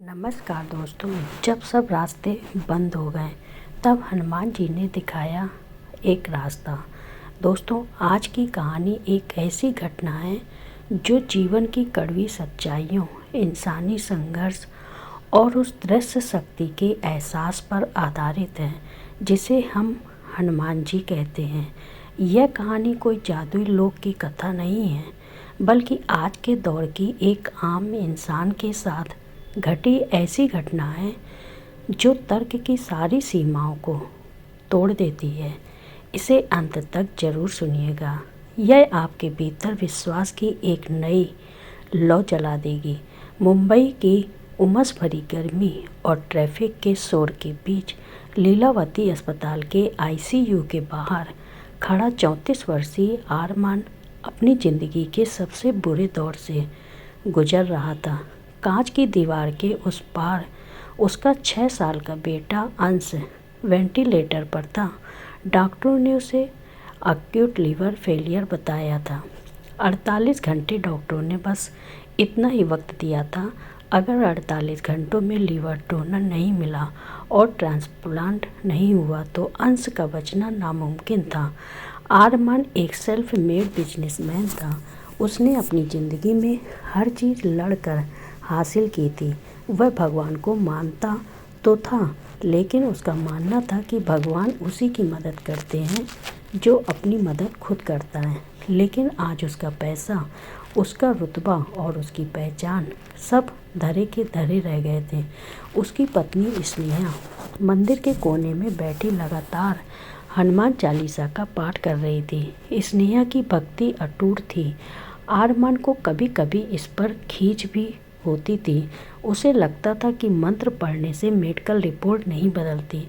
नमस्कार दोस्तों। जब सब रास्ते बंद हो गए तब हनुमान जी ने दिखाया एक रास्ता। दोस्तों, आज की कहानी एक ऐसी घटना है जो जीवन की कड़वी सच्चाइयों, इंसानी संघर्ष और उस दृश्य शक्ति के एहसास पर आधारित है जिसे हम हनुमान जी कहते हैं। यह कहानी कोई जादुई लोक की कथा नहीं है, बल्कि आज के दौर की एक आम इंसान के साथ घटी ऐसी घटना है जो तर्क की सारी सीमाओं को तोड़ देती है। इसे अंत तक जरूर सुनिएगा। यह आपके भीतर विश्वास की एक नई लौ जला देगी। मुंबई की उमस भरी गर्मी और ट्रैफिक के शोर के बीच लीलावती अस्पताल के आईसीयू के बाहर खड़ा 34 वर्षीय आरमान अपनी ज़िंदगी के सबसे बुरे दौर से गुजर रहा था। कांच की दीवार के उस पार उसका 6 साल का बेटा अंश वेंटिलेटर पर था। डॉक्टरों ने उसे अक्यूट लीवर फेलियर बताया था। 48 घंटे डॉक्टरों ने बस इतना ही वक्त दिया था। अगर 48 घंटों में लीवर डोनर नहीं मिला और ट्रांसप्लांट नहीं हुआ तो अंश का बचना नामुमकिन था। आरमान एक सेल्फ मेड बिजनेसमैन था। उसने अपनी ज़िंदगी में हर चीज़ लड़कर हासिल की थी। वह भगवान को मानता तो था, लेकिन उसका मानना था कि भगवान उसी की मदद करते हैं जो अपनी मदद खुद करता है। लेकिन आज उसका पैसा, उसका रुतबा और उसकी पहचान सब धरे के धरे रह गए थे। उसकी पत्नी स्नेहा मंदिर के कोने में बैठी लगातार हनुमान चालीसा का पाठ कर रही थी। स्नेहा की भक्ति अटूट थी। आरमान को कभी कभी इस पर खींच भी होती थी। उसे लगता था कि मंत्र पढ़ने से मेडिकल रिपोर्ट नहीं बदलती।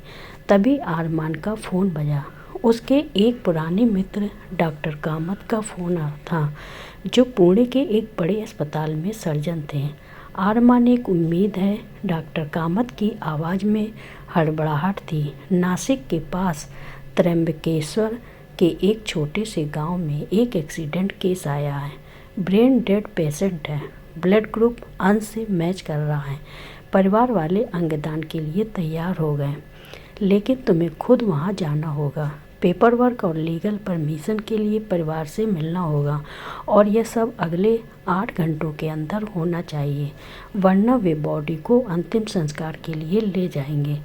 तभी आरमान का फ़ोन बजा। उसके एक पुराने मित्र डॉक्टर कामत का फ़ोन था, जो पुणे के एक बड़े अस्पताल में सर्जन थे। आरमान एक उम्मीद है। डॉक्टर कामत की आवाज़ में हड़बड़ाहट थी। नासिक के पास त्र्यंबकेश्वर के एक छोटे से गांव में एक एक्सीडेंट केस आया है। ब्रेन डेड पेशेंट है। ब्लड ग्रुप अंश से मैच कर रहा है। परिवार वाले अंगदान के लिए तैयार हो गए, लेकिन तुम्हें खुद वहां जाना होगा। पेपर वर्क और लीगल परमिशन के लिए परिवार से मिलना होगा, और यह सब अगले 8 घंटों के अंदर होना चाहिए, वरना वे बॉडी को अंतिम संस्कार के लिए ले जाएंगे।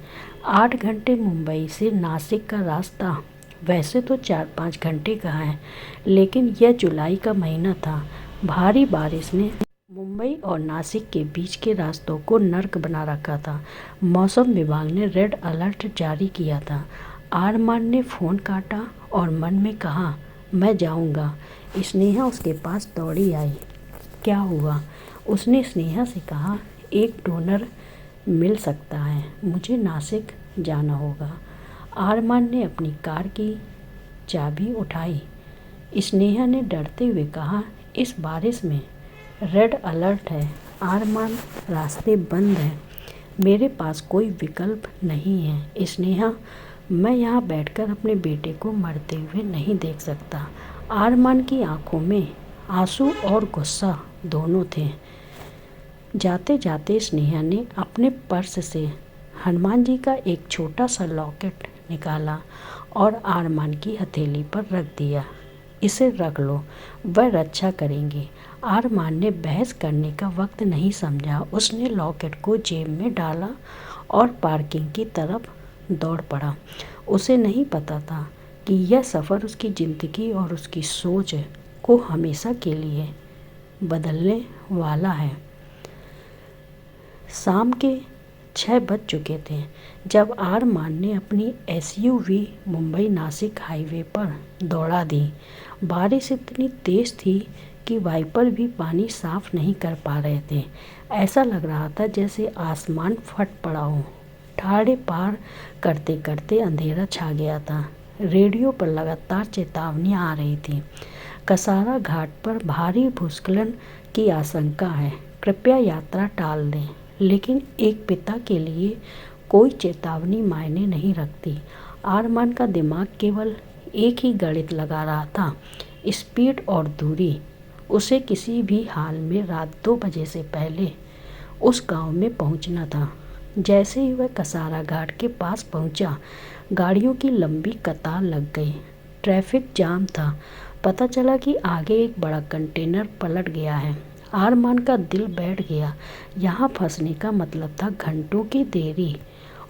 8 घंटे मुंबई से नासिक का रास्ता वैसे तो 4-5 घंटे का है, लेकिन यह जुलाई का महीना था। भारी बारिश ने मुंबई और नासिक के बीच के रास्तों को नर्क बना रखा था। मौसम विभाग ने रेड अलर्ट जारी किया था। आरमान ने फ़ोन काटा और मन में कहा, मैं जाऊंगा। स्नेहा उसके पास दौड़ी आई। क्या हुआ? उसने स्नेहा से कहा, एक डोनर मिल सकता है, मुझे नासिक जाना होगा। आरमान ने अपनी कार की चाबी उठाई। स्नेहा ने डरते हुए कहा, इस बारिश में रेड अलर्ट है आरमान, रास्ते बंद हैं, मेरे पास कोई विकल्प नहीं है। स्नेहा, मैं यहाँ बैठकर अपने बेटे को मरते हुए नहीं देख सकता। आरमान की आंखों में आंसू और गुस्सा दोनों थे। जाते जाते स्नेहा ने अपने पर्स से हनुमान जी का एक छोटा सा लॉकेट निकाला और आरमान की हथेली पर रख दिया। इसे रख लो, वह रक्षा करेंगे। आरमान ने बहस करने का वक्त नहीं समझा। उसने लॉकेट को जेब में डाला और पार्किंग की तरफ दौड़ पड़ा। उसे नहीं पता था कि यह सफ़र उसकी ज़िंदगी और उसकी सोच को हमेशा के लिए बदलने वाला है। शाम के 6 बज चुके थे जब आरमान ने अपनी एसयूवी मुंबई नासिक हाईवे पर दौड़ा दी। बारिश इतनी तेज़ थी कि वाइपर भी पानी साफ नहीं कर पा रहे थे। ऐसा लग रहा था जैसे आसमान फट पड़ा हो। ठाड़े पार करते करते अंधेरा छा गया था। रेडियो पर लगातार चेतावनियां आ रही थी। कसारा घाट पर भारी भूस्खलन की आशंका है, कृपया यात्रा टाल दें। लेकिन एक पिता के लिए कोई चेतावनी मायने नहीं रखती। आरमान का दिमाग केवल एक ही गणित लगा रहा था, स्पीड और दूरी। उसे किसी भी हाल में रात 2 बजे से पहले उस गांव में पहुंचना था। जैसे ही वह कसारा घाट के पास पहुंचा, गाड़ियों की लंबी कतार लग गई। ट्रैफिक जाम था। पता चला कि आगे एक बड़ा कंटेनर पलट गया है। आरमान का दिल बैठ गया। यहाँ फंसने का मतलब था घंटों की देरी,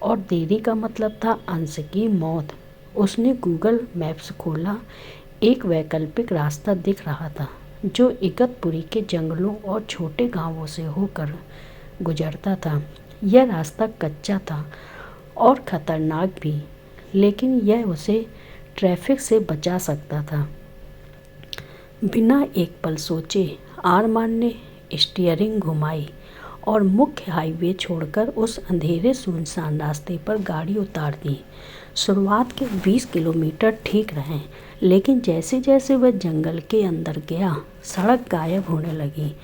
और देरी का मतलब था अंश की मौत। उसने गूगल मैप्स खोला। एक वैकल्पिक रास्ता दिख रहा था जो इगतपुरी के जंगलों और छोटे गांवों से होकर गुजरता था। यह रास्ता कच्चा था और खतरनाक भी, लेकिन यह उसे ट्रैफिक से बचा सकता था। बिना एक पल सोचे आरमान ने स्टीयरिंग घुमाई और मुख्य हाईवे छोड़कर उस अंधेरे सुनसान रास्ते पर गाड़ी उतार दी। शुरुआत के 20 किलोमीटर ठीक रहे, लेकिन जैसे जैसे वह जंगल के अंदर गया, सड़क गायब होने लगी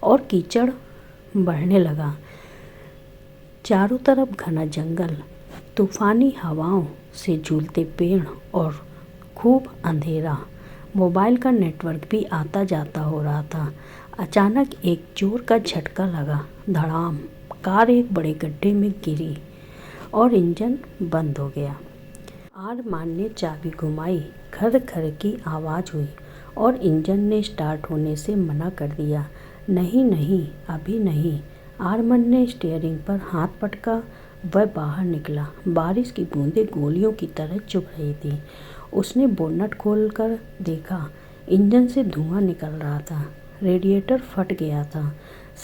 और कीचड़ बढ़ने लगा। चारों तरफ घना जंगल, तूफानी हवाओं से झूलते पेड़ और खूब अंधेरा। मोबाइल का नेटवर्क भी आता जाता हो रहा था। अचानक एक जोर का झटका लगा। धड़ाम! कार एक बड़े गड्ढे में गिरी और इंजन बंद हो गया। आरमान ने चाबी घुमाई। खर खर की आवाज़ हुई और इंजन ने स्टार्ट होने से मना कर दिया। नहीं नहीं, अभी नहीं। आरमान ने स्टीयरिंग पर हाथ पटका। वह बाहर निकला। बारिश की बूंदें गोलियों की तरह चुभ रही थी। उसने बोनट खोलकर देखा। इंजन से धुआं निकल रहा था। रेडिएटर फट गया था,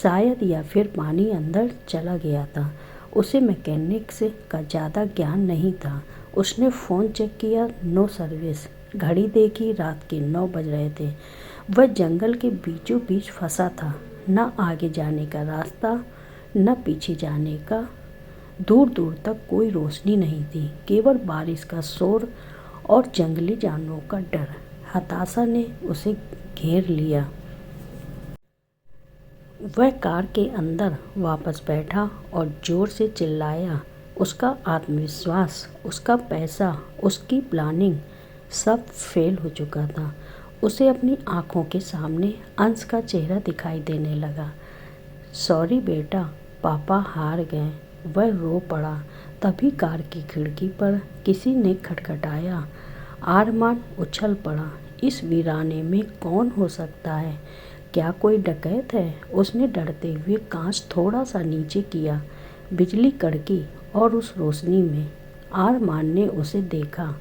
शायद, या फिर पानी अंदर चला गया था। उसे मैकेनिक्स का ज़्यादा ज्ञान नहीं था। उसने फ़ोन चेक किया, नो सर्विस। घड़ी देखी, रात के 9 बज रहे थे। वह जंगल के बीचों बीच फंसा था। न आगे जाने का रास्ता, न पीछे जाने का। दूर दूर तक कोई रोशनी नहीं थी, केवल बारिश का शोर और जंगली जानवरों का डर। हताशा ने उसे घेर लिया। वह कार के अंदर वापस बैठा और ज़ोर से चिल्लाया। उसका आत्मविश्वास, उसका पैसा, उसकी प्लानिंग सब फेल हो चुका था। उसे अपनी आँखों के सामने अंश का चेहरा दिखाई देने लगा। सॉरी बेटा, पापा हार गए। वह रो पड़ा। तभी कार की खिड़की पर किसी ने खटखटाया। आरमान उछल पड़ा। इस वीराने में कौन हो सकता है? क्या कोई डकैत है? उसने डरते हुए कांच थोड़ा सा नीचे किया। बिजली कड़की और उस रोशनी में आरमान ने उसे देखा।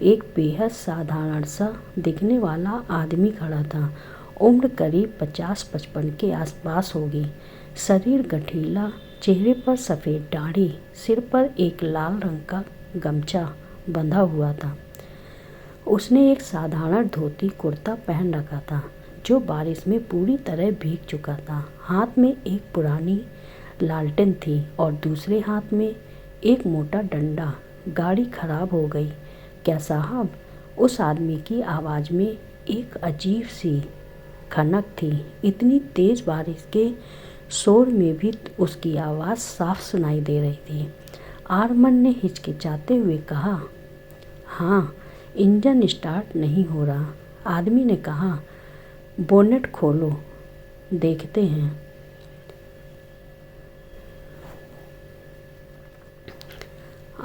एक बेहद साधारण सा दिखने वाला आदमी खड़ा था। उम्र करीब 50-55 के आसपास होगी। शरीर गठीला, चेहरे पर सफ़ेद दाढ़ी, सिर पर एक लाल रंग का गमछा बंधा हुआ था। उसने एक साधारण धोती कुर्ता पहन रखा था जो बारिश में पूरी तरह भीग चुका था। हाथ में एक पुरानी लालटेन थी और दूसरे हाथ में एक मोटा डंडा। गाड़ी खराब हो गई क्या साहब? उस आदमी की आवाज़ में एक अजीब सी खनक थी। इतनी तेज़ बारिश के शोर में भी उसकी आवाज़ साफ सुनाई दे रही थी। आरमान ने हिचकिचाते हुए कहा, हाँ, इंजन स्टार्ट नहीं हो रहा। आदमी ने कहा, बोनेट खोलो, देखते हैं।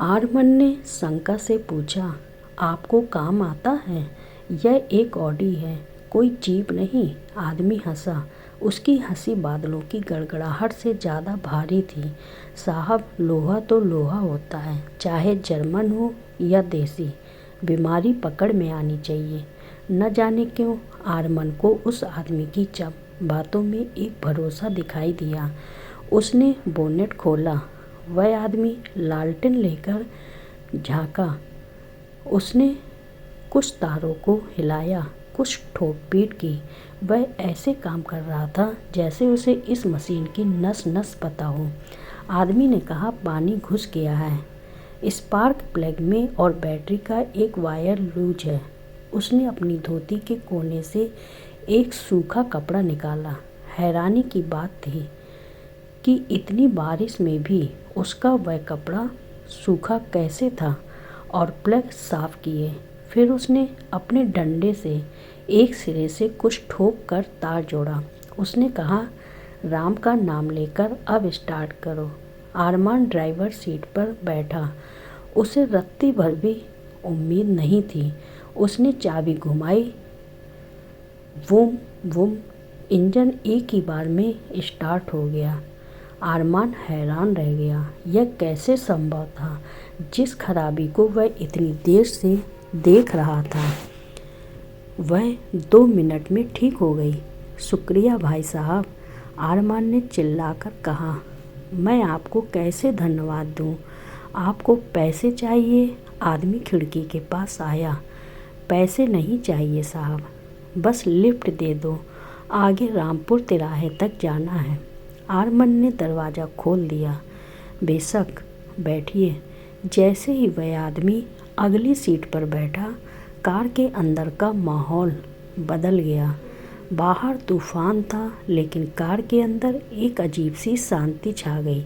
आरमान ने शंका से पूछा, आपको काम आता है? यह एक ऑडी है, कोई जीप नहीं। आदमी हंसा। उसकी हंसी बादलों की गड़गड़ाहट से ज़्यादा भारी थी। साहब, लोहा तो लोहा होता है, चाहे जर्मन हो या देसी। बीमारी पकड़ में आनी चाहिए। न जाने क्यों आरमान को उस आदमी की बातों में एक भरोसा दिखाई दिया। उसने बोनेट खोला। वह आदमी लालटेन लेकर झांका। उसने कुछ तारों को हिलाया, कुछ ठोक पीट की। वह ऐसे काम कर रहा था जैसे उसे इस मशीन की नस नस पता हो। आदमी ने कहा, पानी घुस गया है स्पार्क प्लग में और बैटरी का एक वायर लूज है। उसने अपनी धोती के कोने से एक सूखा कपड़ा निकाला। हैरानी की बात थी कि इतनी बारिश में भी उसका वह कपड़ा सूखा कैसे था। और प्लग साफ किए। फिर उसने अपने डंडे से एक सिरे से कुछ ठोक कर तार जोड़ा। उसने कहा, राम का नाम लेकर अब स्टार्ट करो। अरमान ड्राइवर सीट पर बैठा। उसे रत्ती भर भी उम्मीद नहीं थी। उसने चाबी घुमाई। वूम वूम, इंजन एक ही बार में स्टार्ट हो गया। अरमान हैरान रह गया। यह कैसे संभव था? जिस खराबी को वह इतनी देर से देख रहा था वह 2 मिनट में ठीक हो गई। शुक्रिया भाई साहब, अरमान ने चिल्लाकर कहा। मैं आपको कैसे धन्यवाद दूं? आपको पैसे चाहिए? आदमी खिड़की के पास आया। पैसे नहीं चाहिए साहब, बस लिफ्ट दे दो, आगे रामपुर तिराहे तक जाना है। अरमान ने दरवाज़ा खोल दिया। बेशक, बैठिए। जैसे ही वह आदमी अगली सीट पर बैठा, कार के अंदर का माहौल बदल गया। बाहर तूफान था, लेकिन कार के अंदर एक अजीब सी शांति छा गई।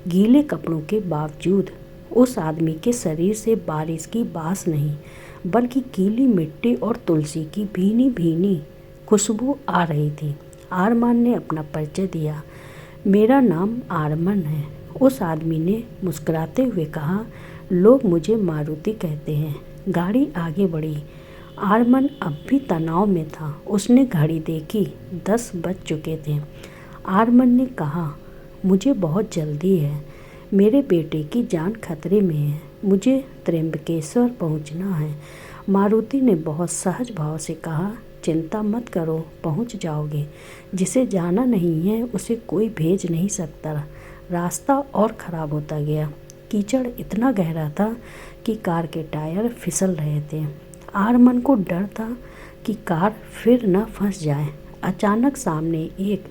गीले कपड़ों के बावजूद उस आदमी के शरीर से बारिश की बास नहीं, बल्कि गीली मिट्टी और तुलसी की भीनी भीनी खुशबू आ रही थी। अरमान ने अपना परिचय दिया। मेरा नाम अरमान है। उस आदमी ने मुस्कुराते हुए कहा। लोग मुझे मारुति कहते हैं। गाड़ी आगे बढ़ी। अरमान अब भी तनाव में था। उसने घड़ी देखी, 10 बज चुके थे। अरमान ने कहा, मुझे बहुत जल्दी है। मेरे बेटे की जान खतरे में है। मुझे त्र्यंबकेश्वर पहुंचना है। मारुति ने बहुत सहज भाव से कहा, चिंता मत करो, पहुंच जाओगे। जिसे जाना नहीं है उसे कोई भेज नहीं सकता। रास्ता और ख़राब होता गया। कीचड़ इतना गहरा था कि कार के टायर फिसल रहे थे। अरमान को डर था कि कार फिर न फंस जाए। अचानक सामने एक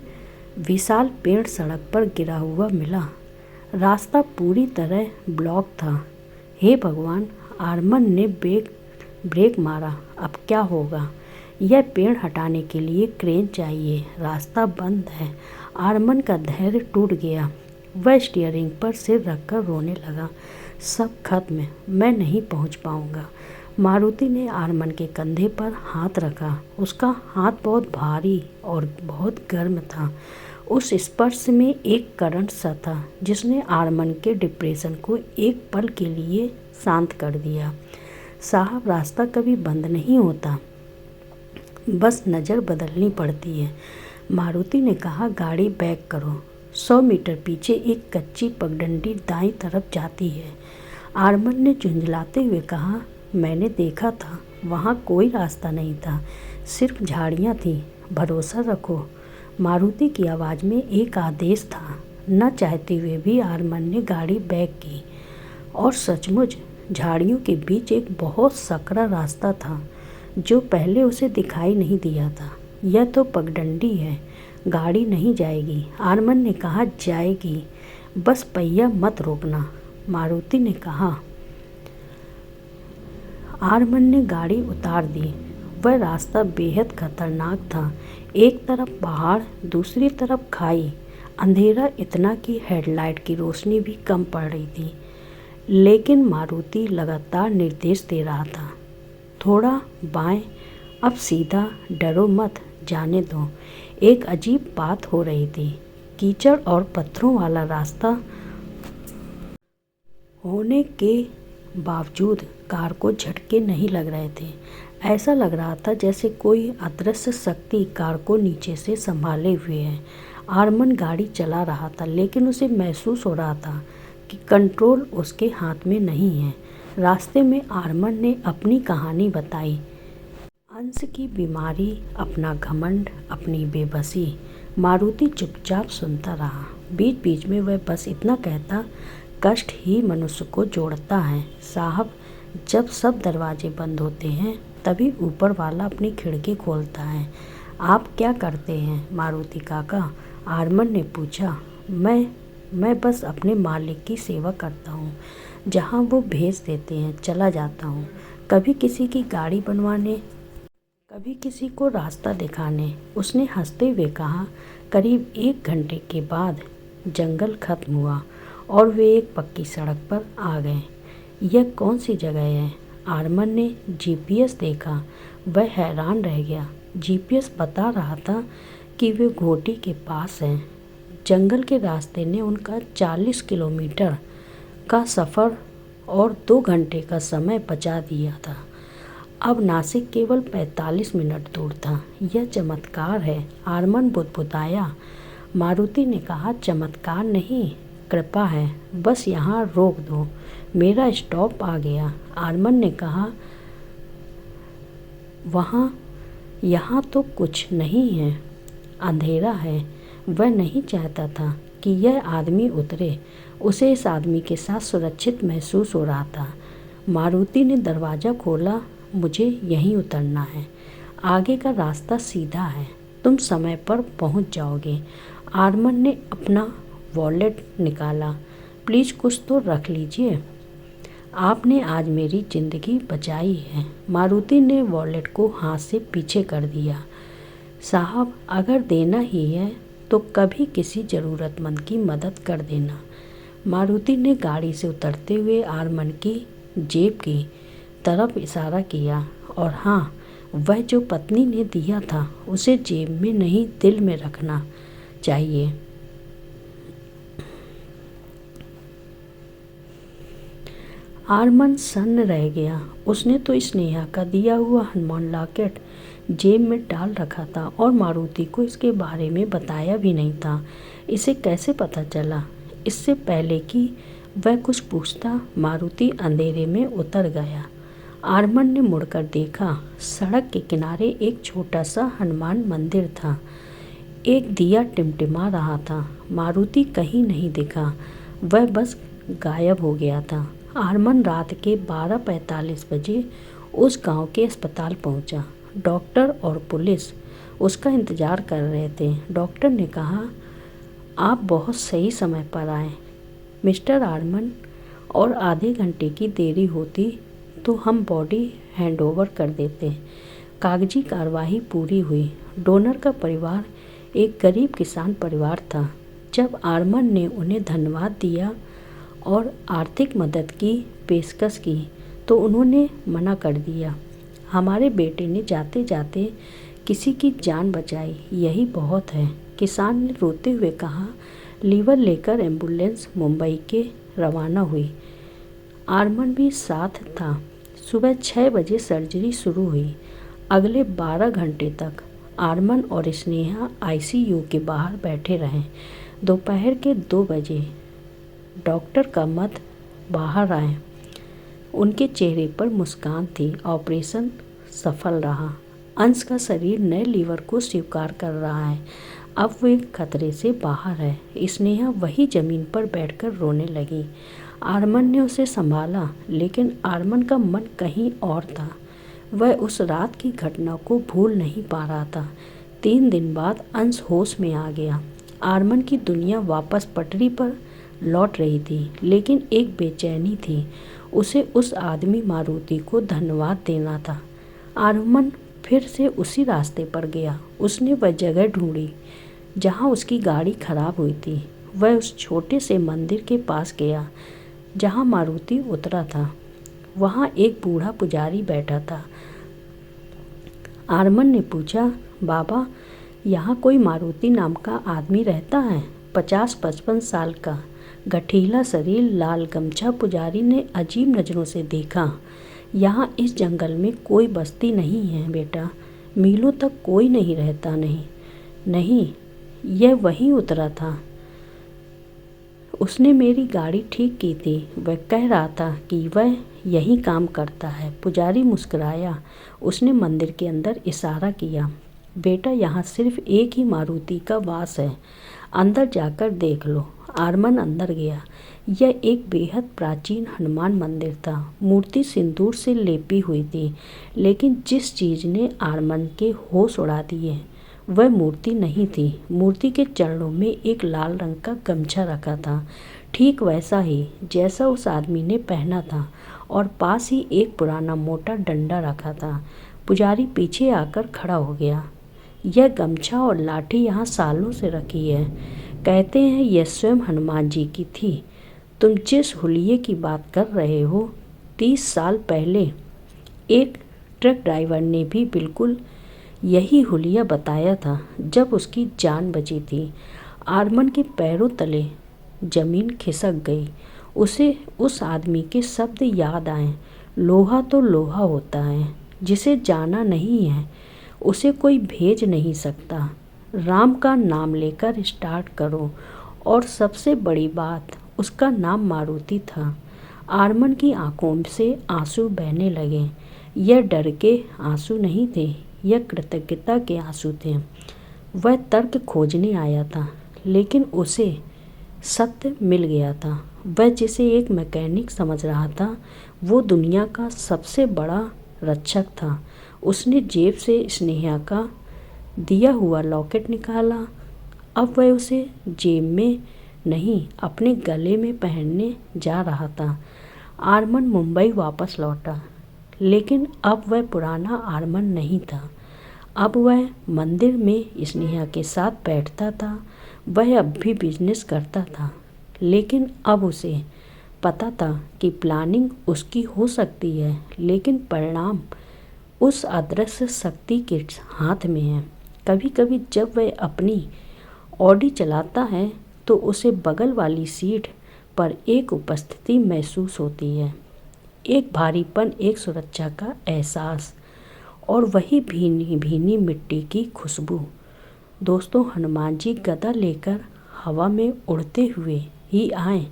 विशाल पेड़ सड़क पर गिरा हुआ मिला। रास्ता पूरी तरह ब्लॉक था। हे भगवान, अरमान ने ब्रेक मारा। अब क्या होगा? यह पेड़ हटाने के लिए क्रेन चाहिए। रास्ता बंद है। अरमान का धैर्य टूट गया। वह स्टीयरिंग पर सिर रखकर रोने लगा। सब खत्म, मैं नहीं पहुंच पाऊंगा। मारुति ने अरमान के कंधे पर हाथ रखा। उसका हाथ बहुत भारी और बहुत गर्म था। उस स्पर्श में एक करंट सा था जिसने अरमान के डिप्रेशन को एक पल के लिए शांत कर दिया। साहब, रास्ता कभी बंद नहीं होता, बस नज़र बदलनी पड़ती है। मारुति ने कहा, गाड़ी बैक करो। 100 मीटर पीछे एक कच्ची पगडंडी दाईं तरफ जाती है। अरमान ने झुंझलाते हुए कहा, मैंने देखा था, वहाँ कोई रास्ता नहीं था, सिर्फ झाड़ियाँ थीं। भरोसा रखो। मारुति की आवाज़ में एक आदेश था। न चाहते हुए भी अरमान ने गाड़ी बैक की और सचमुच झाड़ियों के बीच एक बहुत सकरा रास्ता था जो पहले उसे दिखाई नहीं दिया था। यह तो पगडंडी है, गाड़ी नहीं जाएगी। अरमान ने कहा, जाएगी, बस पहिया मत रोकना। मारुति ने कहा। अरमान ने गाड़ी उतार दी। वह रास्ता बेहद खतरनाक था। एक तरफ पहाड़, दूसरी तरफ खाई। अंधेरा इतना कि हेडलाइट की रोशनी भी कम पड़ रही थी, लेकिन मारुति लगातार निर्देश दे रहा था। थोड़ा बाएं, अब सीधा, डरो मत, जाने दो। एक अजीब बात हो रही थी। कीचड़ और पत्थरों वाला रास्ता होने के बावजूद कार को झटके नहीं लग रहे थे। ऐसा लग रहा था जैसे कोई अदृश्य शक्ति कार को नीचे से संभाले हुए है। अरमान गाड़ी चला रहा था, लेकिन उसे महसूस हो रहा था कि कंट्रोल उसके हाथ में नहीं है। रास्ते में अरमान ने अपनी कहानी बताई। अंश की बीमारी, अपना घमंड, अपनी बेबसी। मारुति चुपचाप सुनता रहा। बीच बीच में वह बस इतना कहता, कष्ट ही मनुष्य को जोड़ता है साहब। जब सब दरवाजे बंद होते हैं तभी ऊपर वाला अपनी खिड़की खोलता है। आप क्या करते हैं मारुति काका? अरमान ने पूछा। मैं बस अपने मालिक की सेवा करता हूँ। जहाँ वो भेज देते हैं चला जाता हूँ। कभी किसी की गाड़ी बनवाने, कभी किसी को रास्ता दिखाने। उसने हंसते हुए कहा। करीब 1 घंटे के बाद जंगल खत्म हुआ और वे एक पक्की सड़क पर आ गए। यह कौन सी जगह है? अरमान ने जीपीएस देखा। वह हैरान रह गया। जीपीएस बता रहा था कि वे घोटी के पास हैं। जंगल के रास्ते ने उनका 40 किलोमीटर का सफ़र और 2 घंटे का समय बचा दिया था। अब नासिक केवल 45 मिनट दूर था। यह चमत्कार है, आर्मन बुदबुदाया। मारुति ने कहा, चमत्कार नहीं, कृपा है, बस यहाँ रोक दो, मेरा स्टॉप आ गया। आर्मन ने कहा, यहाँ तो कुछ नहीं है, अंधेरा है। वह नहीं चाहता था कि यह आदमी उतरे। उसे इस आदमी के साथ सुरक्षित महसूस हो रहा था। मारुति ने दरवाज़ा खोला, मुझे यहीं उतरना है, आगे का रास्ता सीधा है, तुम समय पर पहुंच जाओगे। आर्मन ने अपना वॉलेट निकाला, प्लीज़ कुछ तो रख लीजिए, आपने आज मेरी ज़िंदगी बचाई है। मारुति ने वॉलेट को हाथ से पीछे कर दिया। साहब, अगर देना ही है तो कभी किसी ज़रूरतमंद की मदद कर देना। मारुति ने गाड़ी से उतरते हुए आर्मन की जेब की तरफ इशारा किया। और हाँ, वह जो पत्नी ने दिया था उसे जेब में नहीं, दिल में रखना चाहिए। आर्मन सन्न रह गया। उसने तो स्नेहा का दिया हुआ हनुमान लॉकेट जेब में डाल रखा था और मारुति को इसके बारे में बताया भी नहीं था। इसे कैसे पता चला? इससे पहले कि वह कुछ पूछता, मारुति अंधेरे में उतर गया। आर्मन ने मुड़कर देखा। सड़क के किनारे एक छोटा सा हनुमान मंदिर था। एक दिया टिमटिमा रहा था। मारुति कहीं नहीं दिखा, वह बस गायब हो गया था। आर्मन रात के 12:45 बजे उस गांव के अस्पताल पहुंचा। डॉक्टर और पुलिस उसका इंतज़ार कर रहे थे। डॉक्टर ने कहा, आप बहुत सही समय पर आए मिस्टर आर्मन, और आधे घंटे की देरी होती तो हम बॉडी हैंडओवर कर देते। कागजी कार्रवाई पूरी हुई। डोनर का परिवार एक गरीब किसान परिवार था। जब आर्मन ने उन्हें धन्यवाद दिया और आर्थिक मदद की पेशकश की तो उन्होंने मना कर दिया। हमारे बेटे ने जाते जाते किसी की जान बचाई, यही बहुत है, किसान ने रोते हुए कहा। लीवर लेकर एम्बुलेंस मुंबई के रवाना हुई। आर्मन भी साथ था। सुबह 6 बजे सर्जरी शुरू हुई। अगले 12 घंटे तक आर्मन और स्नेहा आईसीयू के बाहर बैठे रहे। दोपहर के 2 बजे डॉक्टर कामत बाहर आए। उनके चेहरे पर मुस्कान थी। ऑपरेशन सफल रहा। अंश का शरीर नए लीवर को स्वीकार कर रहा है। अब वो एक खतरे से बाहर है। स्नेहा वही ज़मीन पर बैठकर रोने लगी। आर्मन ने उसे संभाला, लेकिन आर्मन का मन कहीं और था। वह उस रात की घटना को भूल नहीं पा रहा था। 3 दिन बाद अंश होश में आ गया। आर्मन की दुनिया वापस पटरी पर लौट रही थी, लेकिन एक बेचैनी थी। उसे उस आदमी मारुति को धन्यवाद देना था। आर्मन फिर से उसी रास्ते पर गया। उसने वह जगह ढूंढी जहां उसकी गाड़ी खराब हुई थी। वह उस छोटे से मंदिर के पास गया जहां मारुति उतरा था। वहां एक बूढ़ा पुजारी बैठा था। आर्मन ने पूछा, बाबा, यहाँ कोई मारुति नाम का आदमी रहता है? 50-55 साल का, गठीला शरीर, लाल गमछा। पुजारी ने अजीब नज़रों से देखा। यहाँ इस जंगल में कोई बस्ती नहीं है बेटा, मीलों तक कोई नहीं रहता। नहीं, यह वहीं उतरा था। उसने मेरी गाड़ी ठीक की थी। वह कह रहा था कि वह यहीं काम करता है। पुजारी मुस्कुराया। उसने मंदिर के अंदर इशारा किया। बेटा, यहाँ सिर्फ एक ही मारुति का वास है, अंदर जाकर देख लो। आर्मन अंदर गया। यह एक बेहद प्राचीन हनुमान मंदिर था। मूर्ति सिंदूर से लेपी हुई थी, लेकिन जिस चीज़ ने आर्मन के होश उड़ा दिए वह मूर्ति नहीं थी। मूर्ति के चरणों में एक लाल रंग का गमछा रखा था, ठीक वैसा ही जैसा उस आदमी ने पहना था, और पास ही एक पुराना मोटा डंडा रखा था। पुजारी पीछे आकर खड़ा हो गया। यह गमछा और लाठी यहाँ सालों से रखी है। कहते हैं यह स्वयं हनुमान जी की थी। तुम जिस हुलिये की बात कर रहे हो, 30 साल पहले एक ट्रक ड्राइवर ने भी बिल्कुल यही हुलिया बताया था जब उसकी जान बची थी। आरमन के पैरों तले जमीन खिसक गई। उसे उस आदमी के शब्द याद आए, लोहा तो लोहा होता है, जिसे जाना नहीं है उसे कोई भेज नहीं सकता। राम का नाम लेकर स्टार्ट करो। और सबसे बड़ी बात, उसका नाम मारुति था। आरमन की आंखों से आंसू बहने लगे। यह डर के आंसू नहीं थे, यह कृतज्ञता के आंसू थे। वह तर्क खोजने आया था, लेकिन उसे सत्य मिल गया था। वह जिसे एक मैकेनिक समझ रहा था, वो दुनिया का सबसे बड़ा रक्षक था। उसने जेब से स्नेहा का दिया हुआ लॉकेट निकाला। अब वह उसे जेब में नहीं, अपने गले में पहनने जा रहा था। आरमन मुंबई वापस लौटा, लेकिन अब वह पुराना आरमन नहीं था। अब वह मंदिर में स्नेहा के साथ बैठता था। वह अब भी बिजनेस करता था, लेकिन अब उसे पता था कि प्लानिंग उसकी हो सकती है, लेकिन परिणाम उस अदृश्य शक्ति के हाथ में है। कभी कभी जब वह अपनी ऑडी चलाता है तो उसे बगल वाली सीट पर एक उपस्थिति महसूस होती है, एक भारीपन, एक सुरक्षा का एहसास, और वही भीनी भीनी मिट्टी की खुशबू। दोस्तों, हनुमान जी गदा लेकर हवा में उड़ते हुए ही आए,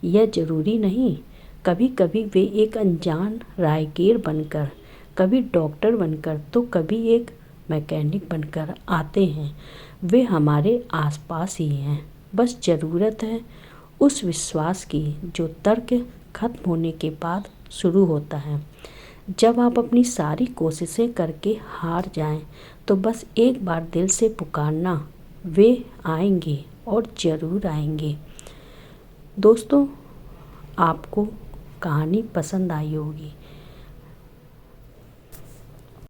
यह जरूरी नहीं। कभी कभी वे एक अनजान राहगीर बनकर, कभी डॉक्टर बनकर, तो कभी एक मैकेनिक बनकर आते हैं। वे हमारे आसपास ही हैं, बस ज़रूरत है उस विश्वास की जो तर्क खत्म होने के बाद शुरू होता है। जब आप अपनी सारी कोशिशें करके हार जाएं, तो बस एक बार दिल से पुकारना, वे आएंगे और ज़रूर आएंगे। दोस्तों, आपको कहानी पसंद आई होगी।